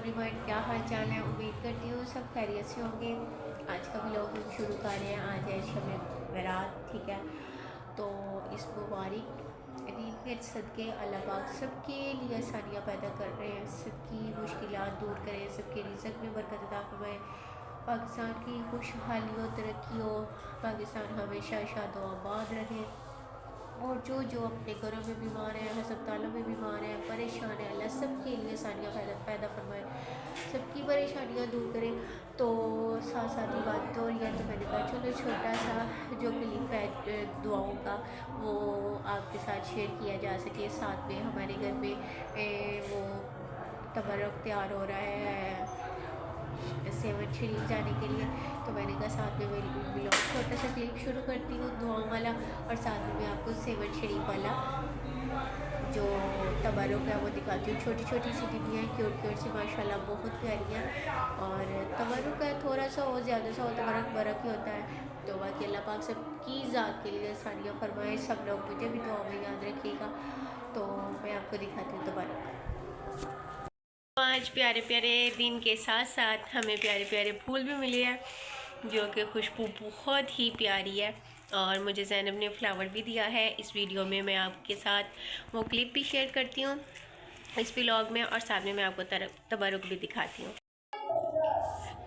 Everyone, क्या हाल चाल है। उम्मीद करती हूँ सब खैरियत से होंगे। आज का व्लॉग हम शुरू कर रहे हैं। आज है शब बारात, ठीक है। तो इस मुबारक ईद के सदके अल्लाह पाक सबके लिए आसानियाँ पैदा कर रहे हैं, सबकी मुश्किलात दूर करें, सबके रिज़्क़ में बरकत अता फरमाए, पाकिस्तान की खुशहाली और तरक्की हो, पाकिस्तान हमेशा शाद व आबाद रहे। और जो अपने घरों में बीमार हैं, अस्पतालों में बीमार हैं, परेशान हैं, अल्लाह सबके लिए आसानियाँ पैदा फरमाए, सबकी परेशानियाँ दूर करें। तो साथ साथ ही बात तो या तो मैंने कहा चलो छोटा सा जो क्लिप है दुआओं का वो आपके साथ शेयर किया जा सके। साथ में हमारे घर में वो तबर्रुक तैयार हो रहा है सेवन शरीफ जाने के लिए। तो मैंने कहा साथ में मेरी ब्लॉग छोटा सा क्लिप शुरू करती हूँ दुआओं वाला, और साथ में मैं आपको सेवन शरीफ वाला जो तबरुक है वो दिखाती हूँ। छोटी छोटी सी डिब्बियाँ क्यूट क्यूट सी माशाल्लाह बहुत प्यारी हैं। और तबरुक है थोड़ा सा और ज़्यादा सा हो तबरुक बरक ही होता है। तो बाकी अल्लाह पाक सबकी ज़ात के लिए आसानियाँ फरमाए। सब लोग मुझे भी दुआ में याद रखिएगा। तो मैं आपको दिखाती हूँ तबरुक। आज प्यारे प्यारे दिन के साथ साथ हमें प्यारे प्यारे फूल भी मिले हैं जो कि खुशबू बहुत ही प्यारी है। और मुझे ज़ैनब ने फ्लावर भी दिया है। इस वीडियो में मैं आपके साथ वो क्लिप भी शेयर करती हूँ इस व्लॉग में, और साथ में मैं आपको तबरुक भी दिखाती हूँ।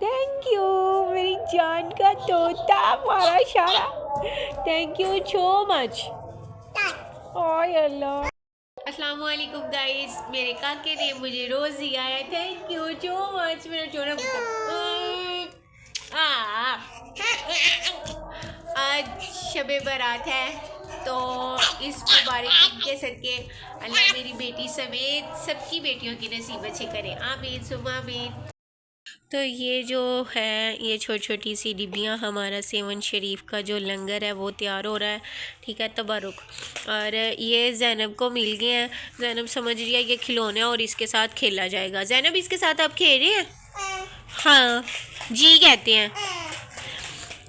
थैंक यू मेरी जान का तोता, मारा शारा, थैंक यू सो मच। ओह अल्लाह। अस्सलाम वालेकुम गाइस, मेरे काके ने मुझे रोज़ दिया है, थैंक यू सो मच। मेरा छोटा आज शबे बारात है, तो इस मुबारक दिन के सदके अल्लाह मेरी बेटी समेत सबकी बेटियों की नसीब अच्छे करे, आमीन सुम्मा आमीन। तो ये जो है ये छोटी छोटी सी डिब्बियाँ हमारा सेवन शरीफ का जो लंगर है वो तैयार हो रहा है, ठीक है, तबरुक। और ये ज़ैनब को मिल गए हैं। ज़ैनब समझ रही है ये खिलौने और इसके साथ खेला जाएगा। ज़ैनब इसके साथ आप खेल रहे हैं? हाँ जी कहते हैं।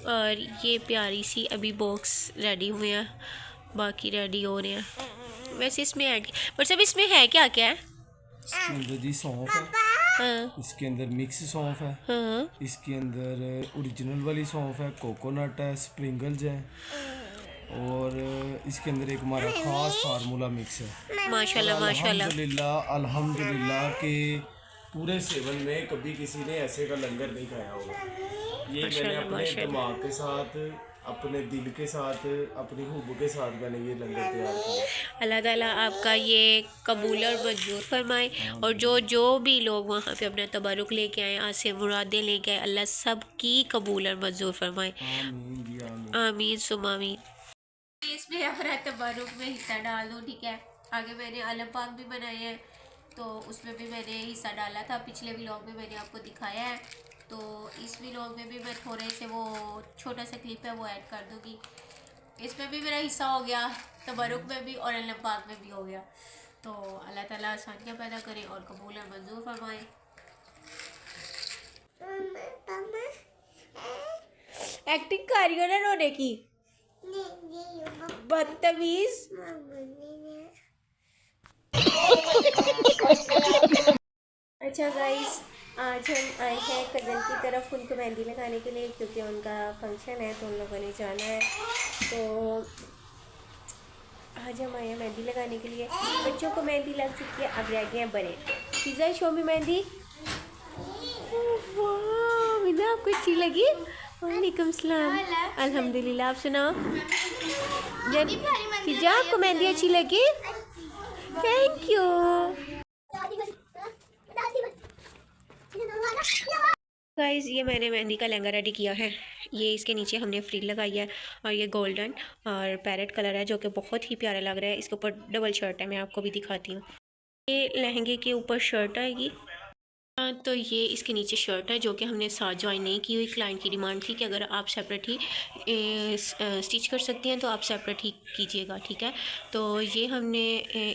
और ये प्यारी सी अभी बॉक्स रेडी हुए हैं, बाकी रेडी हो रहे हैं। वैसे इसमें ऐड पर सब इसमें है क्या क्या है? इसके अंदर जी सौंफ है। हाँ। इसके अंदर मिक्स सौंफ है। हाँ। इसके अंदर ओरिजिनल वाली सौंफ है, कोकोनट है, स्प्रिंगल्स है, और इसके अंदर एक हमारा खास फार्मूला मिक्स है। माशाल्लाह माशाल्लाह। अल्हम्दुलिल्लाह अल्हम्दुलिल्लाह के पूरे सेवन में कभी किसी ने ऐसे का लंगर नहीं खाया होगा। ये मैंने अपने दिमाग के साथ, अपने दिल के साथ, अपनी हुब के साथ मैंने ये लंगर तैयार किया। अल्लाह ताला आपका ये कबूल और मंजूर फरमाए। और जो भी लोग वहाँ पे अपना तबरुक लेके आए, आज से मुरादें लेके आए, अल्लाह सब की कबूल और मंजूर फरमाए, आमीन जी आमीन। आमीन सुम आमीन। इसमें अपना तबरुक में हिस्सा डाल दूँ, ठीक है। आगे मैंने अलम पाक भी बनाए हैं, तो उसमें भी मैंने हिस्सा डाला था। पिछले व्लॉग में मैंने आपको दिखाया है, तो इस व्लॉग में भी मैं थोड़े से वो छोटा सा क्लिप है वो ऐड कर दूँगी। इसमें भी मेरा हिस्सा हो गया, तबरुक में भी और अल्लाह पाक में भी हो गया। तो अल्लाह ताला आसानियाँ पैदा करे और कबूल और मंजूर फरमाए। एक्टिंग कर रही हो ना रोने की, बदतमीज। अच्छा गाइस, आज हम आए हैं कज़न की तरफ उनको मेहंदी लगाने के लिए, क्योंकि उनका फंक्शन है तो उन लोगों ने जाना है। तो आज हम आए हैं मेहंदी लगाने के लिए। बच्चों को मेहंदी लग चुकी है, अब रह गए हैं बड़े। पिज़्ज़ा शो में मेहंदी। वाह मिला, आपको अच्छी लगी? वालेकुम सलाम। अल्हम्दुलिल्लाह। आप सुनाओ पिज़्ज़ा, आपको मेहंदी अच्छी लगी? Thank you. गाइस, ये मैंने मेहंदी का लहंगा रेडी किया है। ये इसके नीचे हमने फ्रिल लगाई है, और ये गोल्डन और पैरेट कलर है जो कि बहुत ही प्यारा लग रहा है। इसके ऊपर डबल शर्ट है, मैं आपको भी दिखाती हूँ। ये लहंगे के ऊपर शर्ट आएगी। तो ये इसके नीचे शर्ट है जो कि हमने साथ ज्वाइन नहीं की हुई। क्लाइंट की डिमांड थी कि अगर आप सेपरेट ही स्टिच कर सकती हैं तो आप सेपरेट ही कीजिएगा, ठीक है। तो ये हमने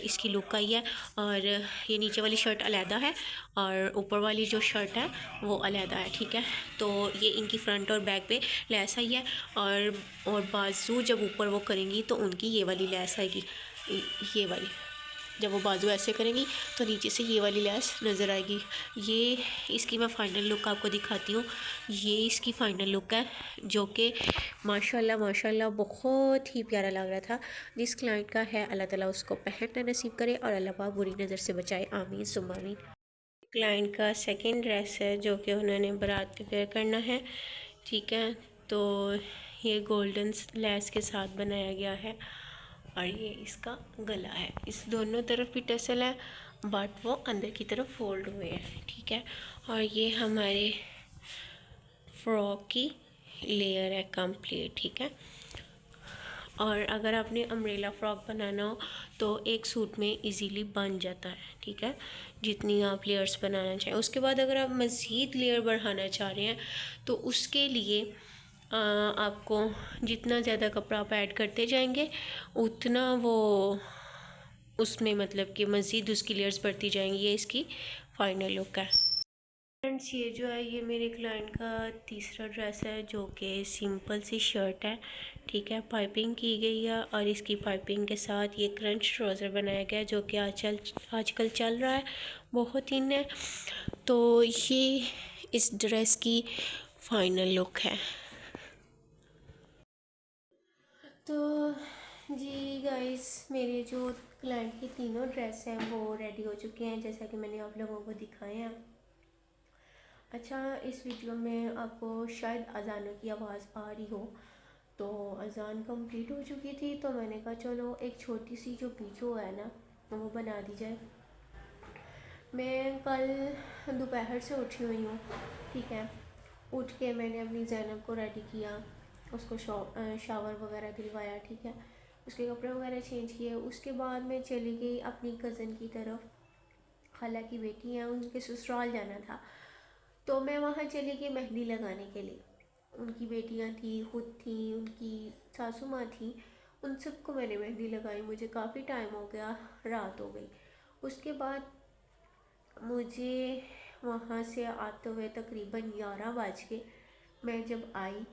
इसकी लुक आई है, और ये नीचे वाली शर्ट अलहदा है और ऊपर वाली जो शर्ट है वो अलहदा है, ठीक है। तो ये इनकी फ्रंट और बैक पे लेस आई है, और बाजू जब ऊपर वो करेंगी तो उनकी ये वाली लेस आएगी, ये वाली। जब वो बाजू ऐसे करेंगी तो नीचे से ये वाली लैस नज़र आएगी। ये इसकी मैं फ़ाइनल लुक आपको दिखाती हूँ। ये इसकी फ़ाइनल लुक है जो कि माशाल्लाह माशाल्लाह बहुत ही प्यारा लग रहा था। जिस क्लाइंट का है अल्लाह ताला उसको पहनना नसीब करे और अल्लाह पाक बुरी नज़र से बचाए, आमीन सुम्मा आमीन। क्लाइंट का सेकंड ड्रेस है जो कि उन्होंने बारात पे वेयर करना है, ठीक है। तो ये गोल्डन लेस के साथ बनाया गया है और ये इसका गला है। इस दोनों तरफ भी टसल है बट वो अंदर की तरफ फोल्ड हुए हैं, ठीक है। और ये हमारे फ्रॉक की लेयर है कंप्लीट, ठीक है। और अगर आपने अम्ब्रेला फ़्रॉक बनाना हो तो एक सूट में इजीली बन जाता है, ठीक है, जितनी आप लेयर्स बनाना चाहें। उसके बाद अगर आप मज़ीद लेयर बढ़ाना चाह रहे हैं तो उसके लिए आपको जितना ज़्यादा कपड़ा आप ऐड करते जाएंगे उतना वो उसमें मतलब कि मज़ीद उसकी लेयर्स बढ़ती जाएंगी। ये इसकी फ़ाइनल लुक है। फ्रेंड्स ये जो है ये मेरे क्लाइंट का तीसरा ड्रेस है जो कि सिंपल सी शर्ट है, ठीक है। पाइपिंग की गई है और इसकी पाइपिंग के साथ ये क्रंच ट्राउज़र बनाया गया है जो कि आजकल चल रहा है बहुत इन है। तो ये इस ड्रेस की फ़ाइनल लुक है। तो जी गाइस मेरे जो क्लाइंट की तीनों ड्रेस हैं वो रेडी हो चुके हैं जैसा कि मैंने आप लोगों को दिखाए हैं। अच्छा, इस वीडियो में आपको शायद अजानों की आवाज़ आ रही हो, तो अजान कंप्लीट हो चुकी थी तो मैंने कहा चलो एक छोटी सी जो वीडियो है ना वो बना दी जाए। मैं कल दोपहर से उठी हुई हूँ, ठीक है। उठ के मैंने अपनी ज़ैनब को रेडी किया, उसको शावर वगैरह दिलवाया, ठीक है। उसके कपड़े वगैरह चेंज किए। उसके बाद मैं चली गई अपनी कज़न की तरफ, खाला की बेटी है उनके ससुराल जाना था तो मैं वहाँ चली गई मेहंदी लगाने के लिए। उनकी बेटियाँ थी, खुद थी, उनकी सासू माँ थी, उन सबको मैंने मेहंदी लगाई। मुझे काफ़ी टाइम हो गया, रात हो गई। उसके बाद मुझे वहाँ से आते हुए तकरीबन 11 बज गए। मैं जब आई,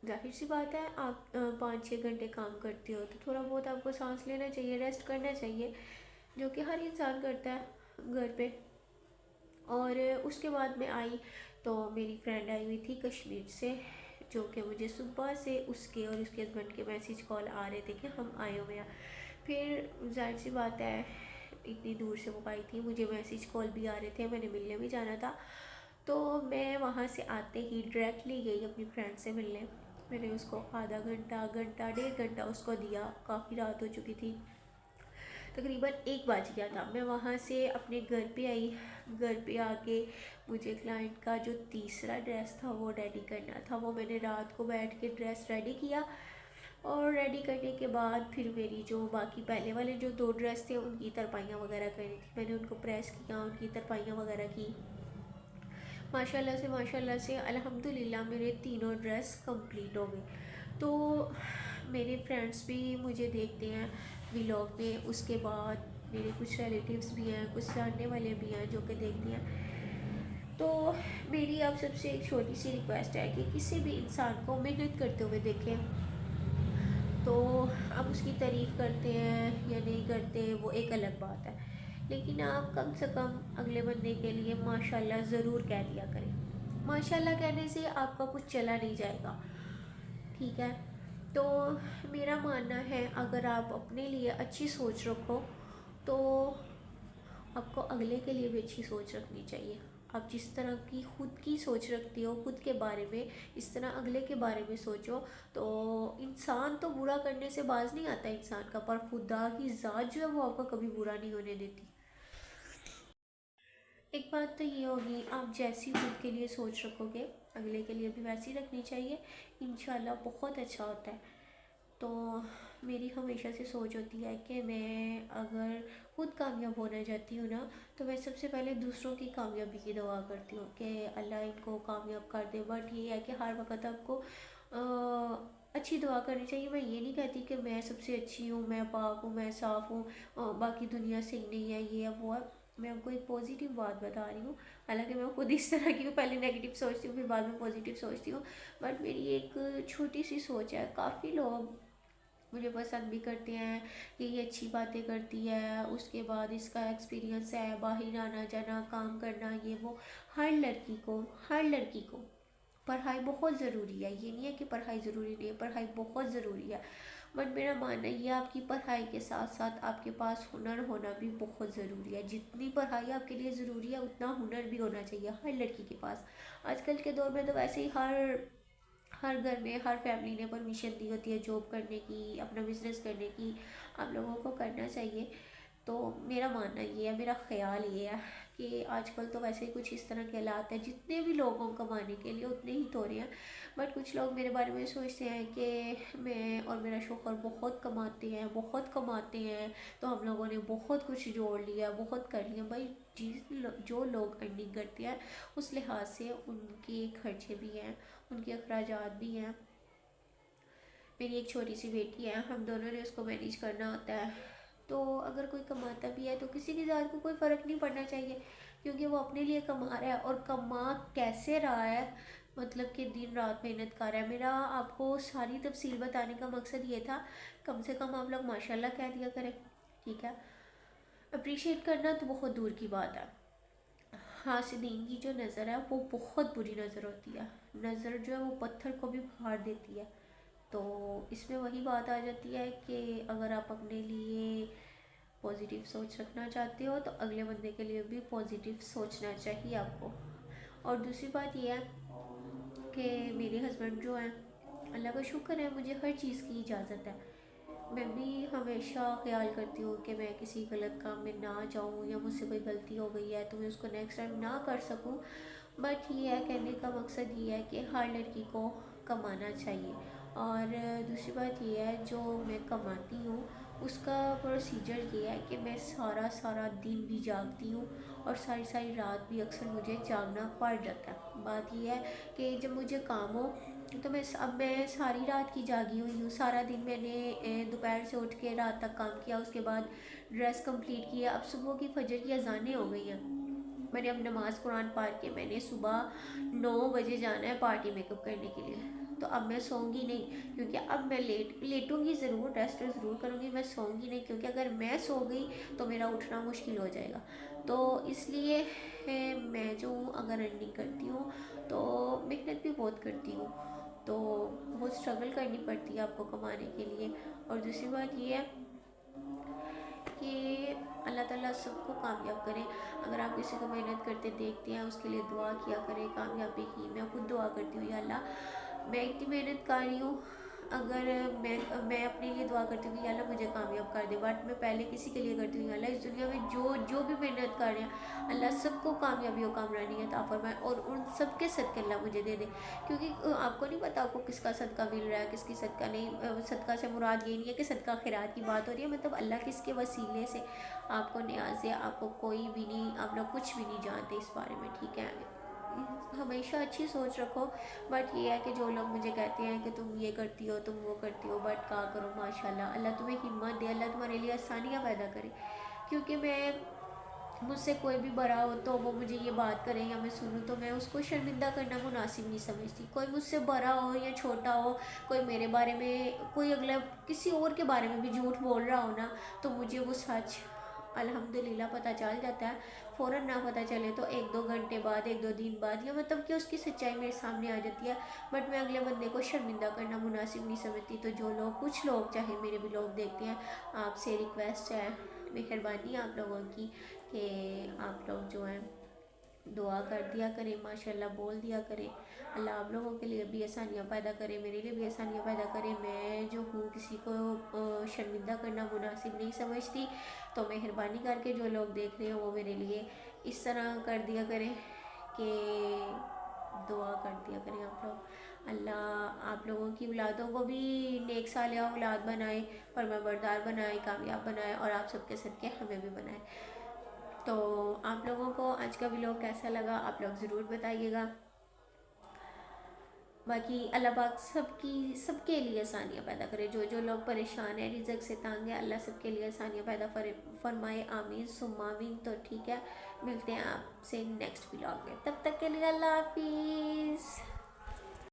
जाहिर सी बात है आप 5-6 घंटे काम करते हो तो थोड़ा बहुत आपको सांस लेना चाहिए, रेस्ट करना चाहिए, जो कि हर इंसान करता है घर पे। और उसके बाद मैं आई तो मेरी फ्रेंड आई हुई थी कश्मीर से, जो कि मुझे सुबह से उसके और उसके हस्बैंड के मैसेज कॉल आ रहे थे कि हम आए हुए हैं। फिर जाहिर सी बात है इतनी दूर से वो आई थी, मुझे मैसेज कॉल भी आ रहे थे, मैंने मिलने भी जाना था। तो मैं वहाँ से आते ही डायरेक्टली गई अपनी फ्रेंड से मिलने। मैंने उसको आधा घंटा घंटा 1.5 घंटा उसको दिया, काफ़ी रात हो चुकी थी, तकरीबन 1 बज गया था। मैं वहाँ से अपने घर पे आई। घर पे आके मुझे क्लाइंट का जो तीसरा ड्रेस था वो रेडी करना था। वो मैंने रात को बैठ के ड्रेस रेडी किया और रेडी करने के बाद फिर मेरी जो बाकी पहले वाले जो 2 ड्रेस थे उनकी तरपाइयाँ वगैरह करनी थी। मैंने उनको प्रेस किया, उनकी तरपाइयाँ वगैरह की। माशाल्लाह से अल्हम्दुलिल्लाह मेरे तीनों ड्रेस कंप्लीट हो गए। तो मेरे फ्रेंड्स भी मुझे देखते हैं व्लॉग में, उसके बाद मेरे कुछ रिलेटिव्स भी हैं, कुछ जानने वाले भी हैं जो कि देखते हैं। तो मेरी आप सबसे एक छोटी सी रिक्वेस्ट है कि किसी भी इंसान को मेहनत करते हुए देखें, तो आप उसकी तारीफ़ करते हैं या नहीं करते वो एक अलग बात है, लेकिन आप कम से कम अगले बंदे के लिए माशाल्लाह ज़रूर कह दिया करें। माशाल्लाह कहने से आपका कुछ चला नहीं जाएगा, ठीक है। तो मेरा मानना है अगर आप अपने लिए अच्छी सोच रखो तो आपको अगले के लिए भी अच्छी सोच रखनी चाहिए। आप जिस तरह की खुद की सोच रखती हो खुद के बारे में, इस तरह अगले के बारे में सोचो। तो इंसान तो बुरा करने से बाज नहीं आता इंसान का, पर खुदा की ज़ात जो है वो आपका कभी बुरा नहीं होने देती। एक बात तो ये होगी, आप जैसी खुद के लिए सोच रखोगे अगले के लिए भी वैसी रखनी चाहिए, इंशाल्लाह बहुत अच्छा होता है। तो मेरी हमेशा से सोच होती है कि मैं अगर खुद कामयाब होना चाहती हूँ ना तो मैं सबसे पहले दूसरों की कामयाबी की दुआ करती हूँ कि अल्लाह इनको कामयाब कर दे। बट ये है कि हर वक्त आपको अच्छी दुआ करनी चाहिए। मैं ये नहीं कहती कि मैं सबसे अच्छी हूँ, मैं पाक हूँ, मैं साफ़ हूँ, बाकी दुनिया सही नहीं है, ये है वो है। मैं आपको एक पॉजिटिव बात बता रही हूँ, हालांकि मैं खुद इस तरह की हूँ, पहले नेगेटिव सोचती हूँ फिर बाद में पॉजिटिव सोचती हूँ। बट मेरी एक छोटी सी सोच है, काफ़ी लोग मुझे पसंद भी करते हैं कि ये अच्छी बातें करती है, उसके बाद इसका एक्सपीरियंस है, बाहर आना जाना, काम करना, ये वो। हर लड़की को पढ़ाई बहुत ज़रूरी है, ये नहीं है कि पढ़ाई ज़रूरी नहीं है, पढ़ाई बहुत ज़रूरी है। बट मेरा मानना ये है, आपकी पढ़ाई के साथ साथ आपके पास हुनर होना भी बहुत ज़रूरी है। जितनी पढ़ाई आपके लिए ज़रूरी है उतना हुनर भी होना चाहिए हर लड़की के पास। आजकल के दौर में तो वैसे ही हर घर में हर फैमिली ने परमिशन दी होती है जॉब करने की, अपना बिजनेस करने की। आप लोगों को करना चाहिए। तो मेरा मानना ये है, मेरा ख्याल ये है कि आजकल तो वैसे ही कुछ इस तरह के हालात हैं, जितने भी लोगों को कमाने के लिए उतने ही तो रहे हैं। बट कुछ लोग मेरे बारे में सोचते हैं कि मैं और मेरा शौहर बहुत कमाते हैं, तो हम लोगों ने बहुत कुछ जोड़ लिया, बहुत कर लिया। भाई जो लोग अर्निंग करते हैं उस लिहाज से उनके खर्चे भी हैं, उनके अखराजात भी हैं। मेरी एक छोटी सी बेटी है, हम दोनों ने उसको मैनेज करना होता है। तो अगर कोई कमाता भी है तो किसी की ज़ात को कोई फ़र्क नहीं पड़ना चाहिए, क्योंकि वो अपने लिए कमा रहा है और कमा कैसे रहा है, मतलब कि दिन रात मेहनत कर रहा है। मेरा आपको सारी तफसील बताने का मकसद ये था, कम से कम आप लोग माशाल्लाह कह दिया करें, ठीक है। अप्रिशिएट करना तो बहुत दूर की बात है। हासिदीन की जो नज़र है वो बहुत बुरी नज़र होती है। नज़र जो है वो पत्थर को भी फाड़ देती है। तो इसमें वही बात आ जाती है कि अगर आप अपने लिए पॉजिटिव सोच रखना चाहते हो तो अगले बंदे के लिए भी पॉजिटिव सोचना चाहिए आपको। और दूसरी बात यह है कि मेरे हस्बैंड जो हैं, अल्लाह का शुक्र है, मुझे हर चीज़ की इजाज़त है। मैं भी हमेशा ख्याल करती हूँ कि मैं किसी गलत काम में ना जाऊँ, या मुझसे कोई गलती हो गई है तो मैं उसको नेक्स्ट टाइम ना कर सकूँ। बट ये है, कहने का मकसद ये है कि हर लड़की को कमाना चाहिए। और दूसरी बात ये है, जो मैं कमाती हूँ उसका प्रोसीजर ये है कि मैं सारा सारा दिन भी जागती हूँ और सारी सारी रात भी अक्सर मुझे जागना पड़ जाता है। बात ये है कि जब मुझे काम हो तो अब मैं सारी रात की जागी हुई हूँ। सारा दिन मैंने दोपहर से उठ के रात तक काम किया, उसके बाद ड्रेस कंप्लीट किया। अब सुबह की फजर की अजानें हो गई हैं, मैंने अब नमाज़ कुरान पढ़ के मैंने सुबह 9 बजे जाना है पार्टी मेकअप करने के लिए। तो अब मैं सोऊंगी नहीं, क्योंकि अब मैं लेटूंगी ज़रूर, रेस्ट ज़रूर करूँगी, मैं सोऊंगी नहीं, क्योंकि अगर मैं सो गई तो मेरा उठना मुश्किल हो जाएगा। तो इसलिए मैं जो अगर अर्निंग करती हूँ तो मेहनत भी बहुत करती हूँ, तो बहुत स्ट्रगल करनी पड़ती है आपको कमाने के लिए। और दूसरी बात ये है कि अल्लाह ताला सबको कामयाब करें। अगर आप किसी को मेहनत करते देखते हैं उसके लिए दुआ किया करें कामयाबी की। मैं खुद दुआ करती हूँ, या अल्लाह मैं इतनी मेहनत कर रही हूँ, अगर मैं अपने लिए दुआ करती हूँ कि या अल्लाह मुझे कामयाब कर दे, बट मैं पहले किसी के लिए करती हूँ, या अल्लाह इस दुनिया में जो जो भी मेहनत कर रहे हैं अल्लाह सबको कामयाबी और कामरानी अता फरमाए, और उन सबके सदक़े अल्लाह मुझे दे दे। क्योंकि आपको नहीं पता आपको किसका सदका मिल रहा है, किसकी सदका नहीं। सदका से मुराद ये नहीं है कि सदका खैरात की बात हो रही है, मतलब अल्लाह किसके वसीले से आपको न्याज़ है, आपको कोई भी नहीं, आप लोग कुछ भी नहीं जानते इस बारे में, ठीक है। हमेशा अच्छी सोच रखो। बट ये है कि जो लोग मुझे कहते हैं कि तुम ये करती हो, तुम वो करती हो, बट क्या करो, माशाल्लाह अल्लाह तुम्हें हिम्मत दे, अल्लाह तुम्हारे लिए आसानियाँ पैदा करे। क्योंकि मुझसे कोई भी बड़ा हो तो वो मुझे ये बात करे या मैं सुनूँ तो मैं उसको शर्मिंदा करना मुनासिब नहीं समझती। कोई मुझसे बड़ा हो या छोटा हो, कोई मेरे बारे में, कोई अगला किसी और के बारे में भी झूठ बोल रहा हो ना, तो मुझे वो सच अल्हम्दुलिल्लाह पता चल जाता है। फ़ौरन ना पता चले तो 1-2 घंटे बाद, 1-2 दिन बाद, या मतलब कि उसकी सच्चाई मेरे सामने आ जाती है। बट मैं अगले बंदे को शर्मिंदा करना मुनासिब नहीं समझती। तो जो लोग, कुछ लोग, चाहे मेरे भी लोग देखते हैं, आपसे रिक्वेस्ट है, मेहरबानी आप लोगों की कि आप लोग जो हैं दुआ कर दिया करें, माशाल्लाह बोल दिया करें। अल्लाह आप लोगों के लिए भी आसानियाँ पैदा करे, मेरे लिए भी आसानियाँ पैदा करे। मैं जो हूँ किसी को शर्मिंदा करना मुनासिब नहीं समझती। तो मेहरबानी करके जो लोग देख रहे हो वो मेरे लिए इस तरह कर दिया करें कि दुआ कर दिया करें आप लोग। अल्लाह आप लोगों की औलादों को भी नेक सालिहा औलाद बनाए, फरमाबरदार बनाए, कामयाब बनाए, और आप सबके सदके हमें भी बनाए। तो आप लोगों को आज का व्लॉग कैसा लगा आप लोग ज़रूर बताइएगा। बाकी अल्लाह पाक सबके लिए आसानियाँ पैदा करे। जो जो लोग परेशान हैं, रिज़्क़ से तंग है, अल्लाह सबके लिए आसानियाँ पैदा फरमाए, आमीन सुम्मा आमीन। तो ठीक है, मिलते हैं आपसे नेक्स्ट व्लॉग में, तब तक के लिए अल्लाह हाफिज़।